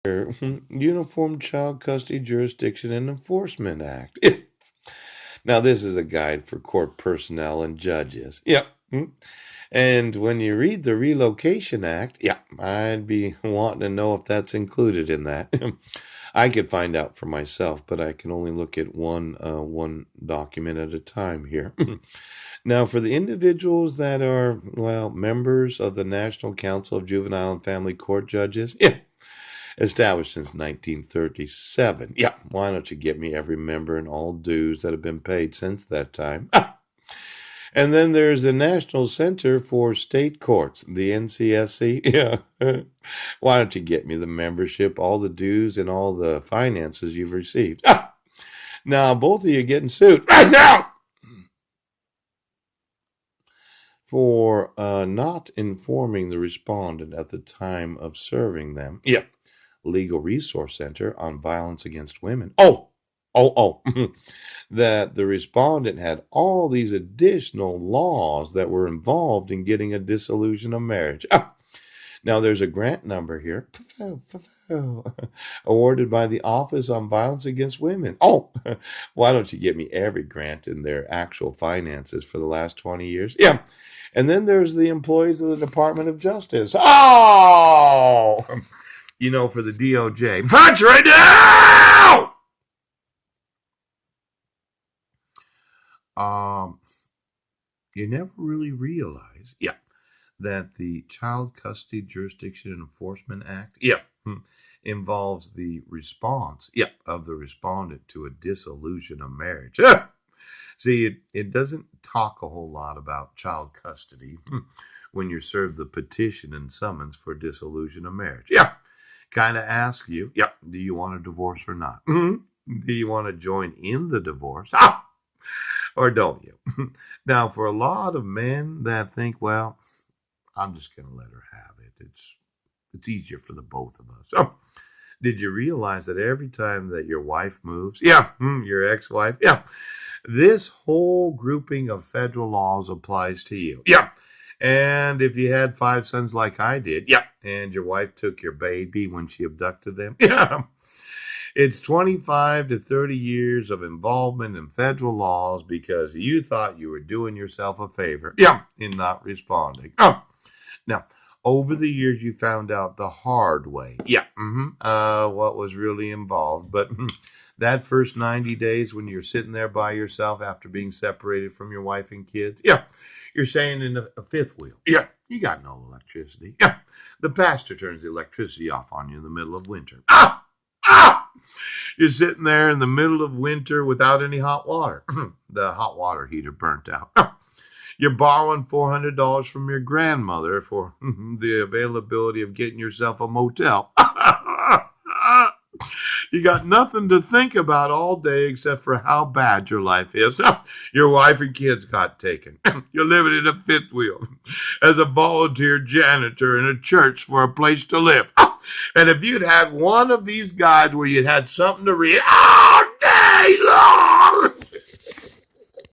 Uniform Child Custody Jurisdiction and Enforcement Act. Now, this is a guide for court personnel and judges. Yep. And when you read the Relocation Act, yeah, I'd be wanting to know if that's included in that. I could find out for myself, but I can only look at one document at a time here. Now, for the individuals that are, well, members of the National Council of Juvenile and Family Court Judges, yeah, established since 1937. Yeah, why don't you get me every member and all dues that have been paid since that time? And then there's the National Center for State Courts, the NCSC. Yeah. Why don't you get me the membership, all the dues, and all the finances you've received? Now, both of you getting sued right now for not informing the respondent at the time of serving them. Yeah. Legal Resource Center on Violence Against Women. Oh. That the respondent had all these additional laws that were involved in getting a dissolution of marriage. Now there's a grant number here awarded by the Office on Violence Against Women. Oh, why don't you get me every grant in their actual finances for the last 20 years? Yeah. And then there's the employees of the Department of Justice. Oh, for the DOJ. Punch right now! You never really realize, yeah, that the Child Custody Jurisdiction and Enforcement Act, yeah, involves the response, yeah, of the respondent to a dissolution of marriage. See, it doesn't talk a whole lot about child custody when you're served the petition and summons for dissolution of marriage. Yeah, kind of ask you, yeah, do you want a divorce or not? Do you want to join in the divorce? Or don't you? Now, for a lot of men that think, well, I'm just going to let her have it. It's easier for the both of us. Oh, did you realize that every time that your wife moves, yeah, your ex-wife, yeah, this whole grouping of federal laws applies to you. Yeah. And if you had 5 sons like I did, yeah, and your wife took your baby when she abducted them, yeah, it's 25 to 30 years of involvement in federal laws because you thought you were doing yourself a favor, yeah, in not responding. Oh, now, over the years, you found out the hard way, yeah, what was really involved. But that first 90 days when you're sitting there by yourself after being separated from your wife and kids, yeah, you're saying in a fifth wheel, yeah, you got no electricity. Yeah, the pastor turns the electricity off on you in the middle of winter. Ah! You're sitting there in the middle of winter without any hot water. The hot water heater burnt out. You're borrowing $400 from your grandmother for the availability of getting yourself a motel. You got nothing to think about all day except for how bad your life is. Your wife and kids got taken. You're living in a fifth wheel as a volunteer janitor in a church for a place to live. And if you'd had one of these guys where you'd had something to read all day long,